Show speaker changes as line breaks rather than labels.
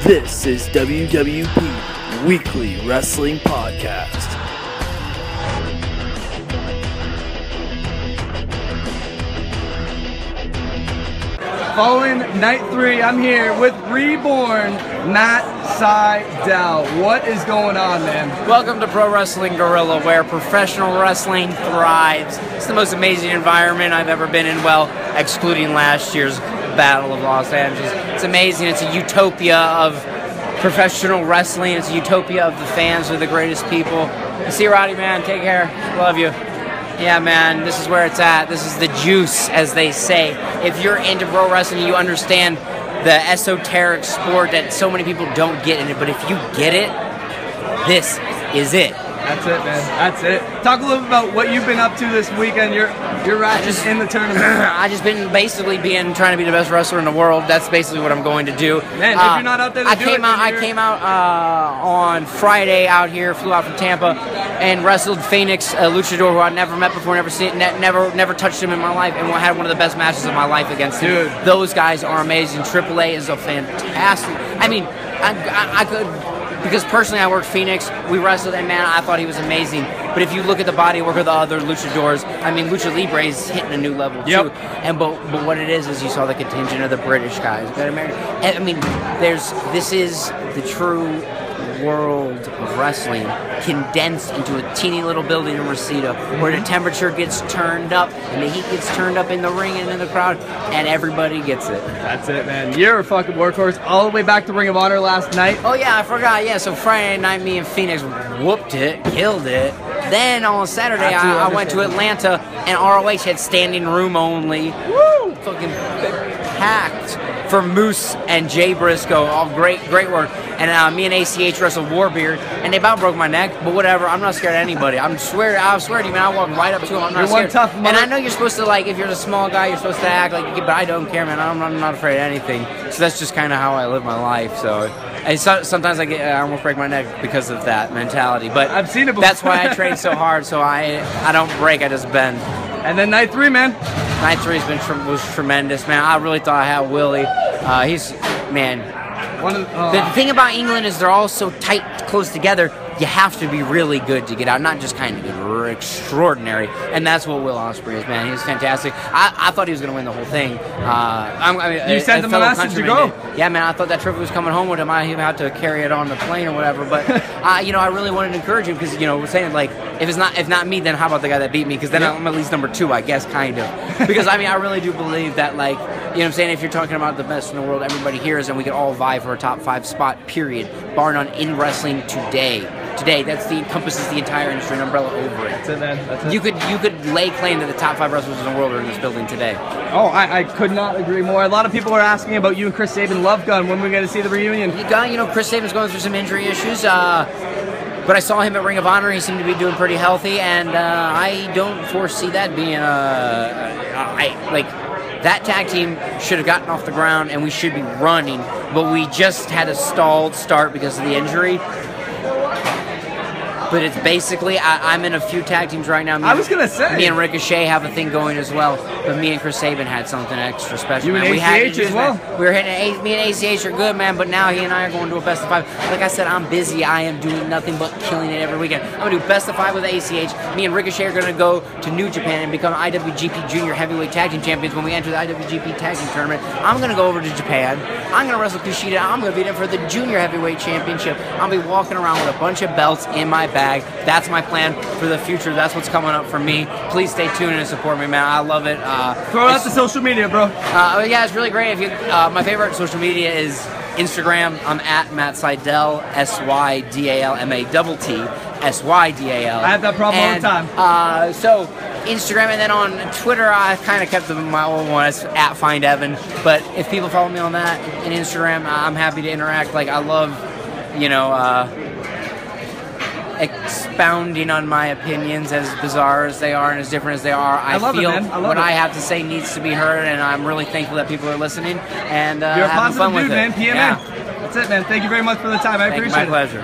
This is WWP Weekly Wrestling Podcast.
Following night 3, I'm here with reborn Matt Sydal. What is going on, man?
Welcome to Pro Wrestling Guerrilla, where professional wrestling thrives. It's the most amazing environment I've ever been in, well, excluding last year's Battle of Los Angeles. It's amazing. It's a utopia of professional wrestling. It's a utopia of the fans. They're the greatest people. See you, Roddy, man. Take care. Love you. Yeah, man, this is where it's at. This is the juice, as they say. If you're into pro wrestling, you understand the esoteric sport that so many people don't get in it. But if you get it, this is it.
That's it, man. That's it. Talk a little bit about what you've been up to this weekend. You're right, just in the tournament.
I just been basically trying to be the best wrestler in the world. That's basically what I'm going to do.
Man, if you're not out there to
I came out on Friday out here, flew out from Tampa, and wrestled Fenix, a luchador who I'd never met before, never touched him in my life, and had one of the best matches of my life against him. Dude. Those guys are amazing. AAA is a fantastic. I mean, I could. Because personally, I worked Fenix, we wrestled, and man, I thought he was amazing. But if you look at the body work of the other luchadors, I mean, Lucha Libre is hitting a new level too. But what it is you saw the contingent of the British guys. I mean, this is the true world of wrestling condensed into a teeny little building in Reseda, where the temperature gets turned up and the heat gets turned up in the ring and in the crowd, and everybody gets it.
That's it, man. You're a fucking workhorse. All the way back to Ring of Honor last night.
Oh yeah, I forgot. Yeah, so Friday night, me and Fenix whooped it, killed it. Then on Saturday, I went to Atlanta, and ROH had standing room only. Woo! Fucking packed for Moose and Jay Briscoe. All great work. And me and ACH wrestled Warbeard, and they about broke my neck, but whatever. I'm not scared of anybody. I swear to you, man. I walk right up to him. I'm not scared.
Tough
and I know you're supposed to, like, if you're a small guy, you're supposed to act like, but I don't care, man. I'm not afraid of anything. So that's just kind of how I live my life. So sometimes I almost break my neck because of that mentality. But
I've seen it before.
That's why I train so hard. So I don't break. I just bend.
And then night 3, man.
Night 3 was tremendous, man. I really thought I had Willie. He's, man. The thing about England is they're all so tight, close together. You have to be really good to get out, not just kind of good, or extraordinary. And that's what Will O'Spreay is, man. He was fantastic. I thought he was going to win the whole thing.
You sent him a message to go.
Yeah, man, I thought that trophy was coming home with him. I even had to carry it on the plane or whatever. But, I really wanted to encourage him because, we're saying, like, if not me, then how about the guy that beat me? Because then I'm at least number 2, I guess, kind of. Because, I really do believe that, like, you know what I'm saying? If you're talking about the best in the world, everybody here is, and we can all vie for a top 5 spot, period. Bar none in wrestling today. That's encompasses the entire industry, an umbrella over it.
That's it, man. That's it.
You could lay claim that the top 5 wrestlers in the world are in this building today.
Oh, I could not agree more. A lot of people are asking about you and Chris Sabin Love Gun. When we're going to see the reunion?
Chris Sabin's going through some injury issues. But I saw him at Ring of Honor. He seemed to be doing pretty healthy, and I don't foresee that being that tag team should have gotten off the ground, and we should be running. But we just had a stalled start because of the injury. But it's basically, I'm in a few tag teams right now.
I was going to say.
Me and Ricochet have a thing going as well. But me and Chris Sabin had something extra special.
You and ACH as well?
We were hitting, me and ACH are good, man. But now he and I are going to a best of 5. Like I said, I'm busy. I am doing nothing but killing it every weekend. I'm going to do best of 5 with ACH. Me and Ricochet are going to go to New Japan and become IWGP Junior Heavyweight Tag Team Champions when we enter the IWGP Tag Team Tournament. I'm going to go over to Japan. I'm going to wrestle Kushida. I'm going to be there for the Junior Heavyweight Championship. I'll be walking around with a bunch of belts in my bag. That's my plan for the future. That's what's coming up for me. Please stay tuned and support me, man. I love it.
Throw out the social media, bro.
Yeah, it's really great. If you, my favorite social media is Instagram. I'm at Matt Sydal, SYDAL, MATT, SYDAL.
I have that problem all the time.
So Instagram, and then on Twitter, I kind of kept my old one. It's at Find Evan. But if people follow me on that and Instagram, I'm happy to interact. Like, I love, expounding on my opinions, as bizarre as they are and as different as they are. I feel what I have to say needs to be heard, and I'm really thankful that people are listening and
You're a
having
positive
fun
dude,
with
man.
it.
PMA.
Yeah.
That's it, man. Thank you very much for the time. I appreciate it.
My pleasure.